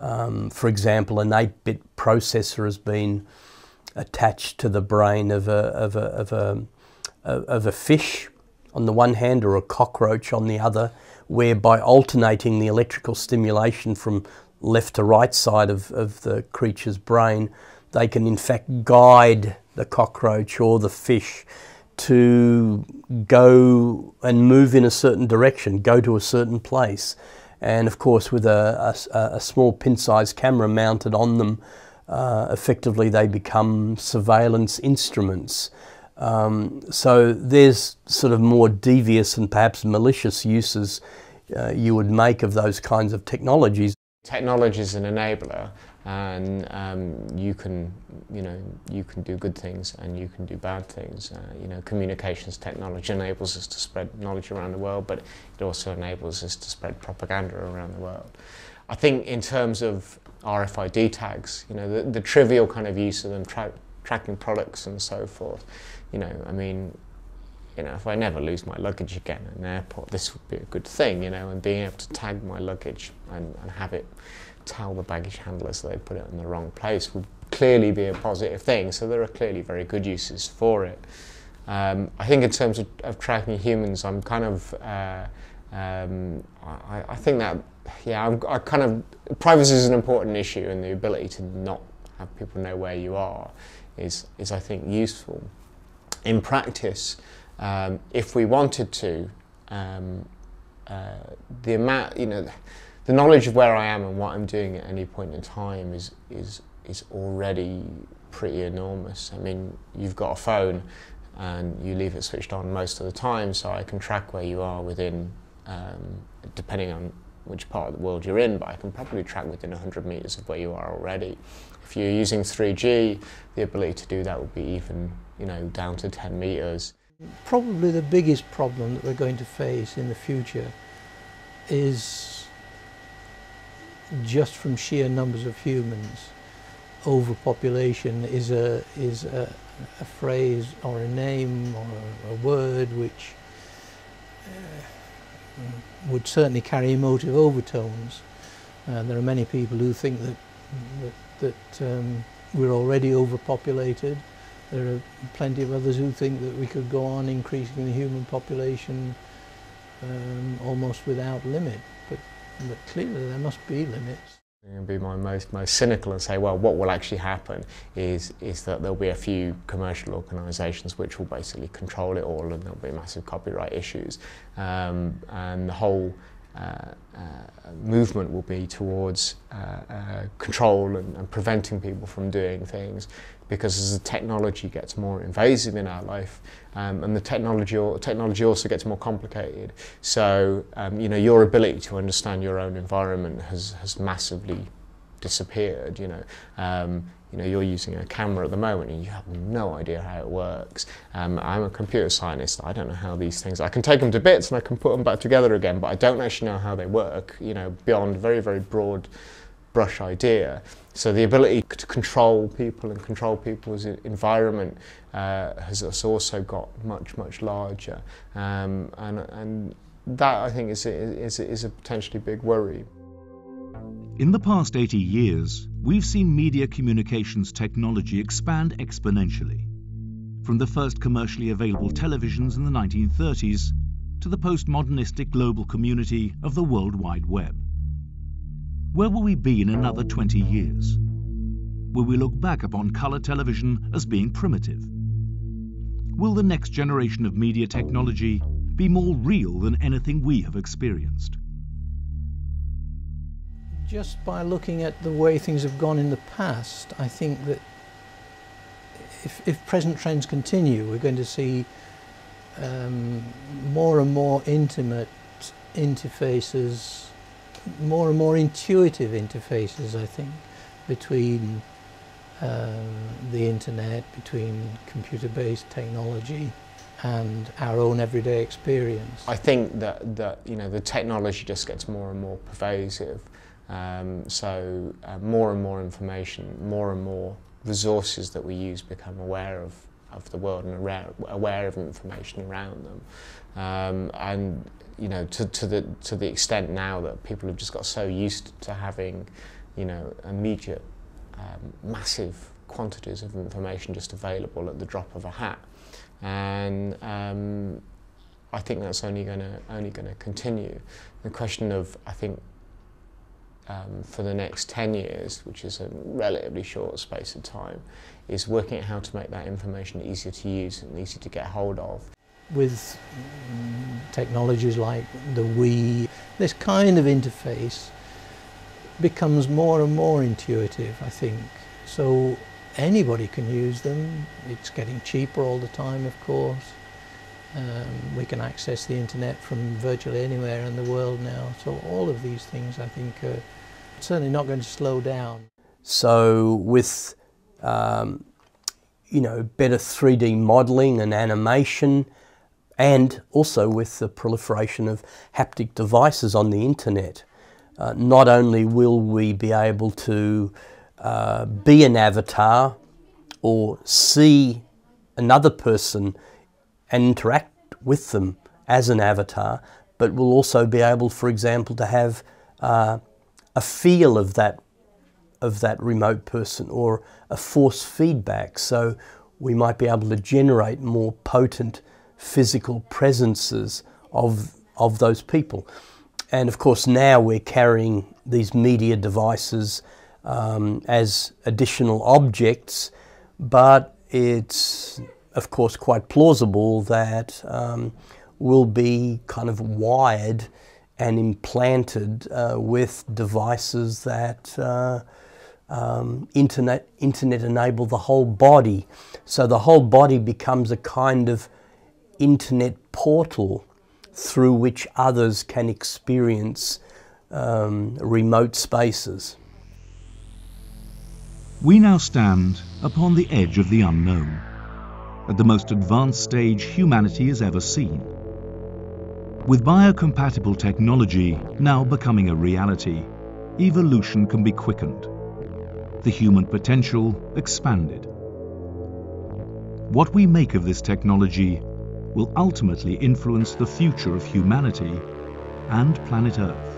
For example, an 8-bit processor has been attached to the brain of a fish on the one hand, or a cockroach on the other, where by alternating the electrical stimulation from left to right side of the creature's brain, they can in fact guide the cockroach or the fish to go and move in a certain direction, go to a certain place. And of course, with a small pin-sized camera mounted on them, effectively they become surveillance instruments. So there's sort of more devious and perhaps malicious uses you would make of those kinds of technologies. Technology is an enabler, and you can do good things and you can do bad things. Communications technology enables us to spread knowledge around the world, but it also enables us to spread propaganda around the world. I think in terms of RFID tags, the trivial kind of use of them tracking products and so forth. If I never lose my luggage again at an airport, this would be a good thing, and being able to tag my luggage and have it tell the baggage handlers that they put it in the wrong place would clearly be a positive thing. So there are clearly very good uses for it. I think in terms of tracking humans, I'm kind of, I think that, privacy is an important issue, and the ability to not have people know where you are is I think useful. In practice, if we wanted to, the amount, the knowledge of where I am and what I'm doing at any point in time is already pretty enormous. I mean, you've got a phone and you leave it switched on most of the time, so I can track where you are within, depending on which part of the world you're in, but I can probably track within 100 meters of where you are already. If you're using 3G, the ability to do that would be even, down to 10 meters. Probably the biggest problem that we're going to face in the future is, just from sheer numbers of humans, overpopulation is a phrase or a name or a word which would certainly carry emotive overtones. There are many people who think that we're already overpopulated. There are plenty of others who think that we could go on increasing the human population almost without limit. But clearly there must be limits. I'm going to be my most cynical and say, well, what will actually happen is that there'll be a few commercial organisations which will basically control it all, and there'll be massive copyright issues, and the whole movement will be towards control and preventing people from doing things, because as the technology gets more invasive in our life, and the technology also gets more complicated, so your ability to understand your own environment has massively disappeared. You're using a camera at the moment and you have no idea how it works. I'm a computer scientist. I don't know how these things, I can take them to bits and I can put them back together again, but I don't actually know how they work, beyond a very, very broad brush idea. So the ability to control people and control people's environment has also got much, much larger. And that, I think, is a potentially big worry. In the past 80 years, we've seen media communications technology expand exponentially. From the first commercially available televisions in the 1930s to the postmodernistic global community of the World Wide Web. Where will we be in another 20 years? Will we look back upon colour television as being primitive? Will the next generation of media technology be more real than anything we have experienced? Just by looking at the way things have gone in the past, I think that if present trends continue, we're going to see more and more intimate interfaces, more and more intuitive interfaces, I think, between the internet, between computer-based technology and our own everyday experience. I think that the technology just gets more and more pervasive. So more and more information, more and more resources that we use become aware of the world and aware of information around them. And to the extent now that people have just got so used to having immediate, massive quantities of information just available at the drop of a hat, and I think that's only going to continue. The question of, I think, for the next 10 years, which is a relatively short space of time, is working out how to make that information easier to use and easier to get hold of. With technologies like the Wii, this kind of interface becomes more and more intuitive, I think. So anybody can use them. It's getting cheaper all the time, of course. We can access the internet from virtually anywhere in the world now. So all of these things, I think, are certainly not going to slow down. So with better 3D modelling and animation, and also with the proliferation of haptic devices on the internet, not only will we be able to be an avatar or see another person and interact with them as an avatar, but we'll also be able, for example, to have a feel of that remote person, or a force feedback. So we might be able to generate more potent physical presences of those people. And of course now we're carrying these media devices as additional objects, but it's of course quite plausible that we'll be kind of wired and implanted with devices that internet enable the whole body. So the whole body becomes a kind of internet portal through which others can experience remote spaces. We now stand upon the edge of the unknown, at the most advanced stage humanity has ever seen. With biocompatible technology now becoming a reality, evolution can be quickened, the human potential expanded. What we make of this technology will ultimately influence the future of humanity and planet Earth.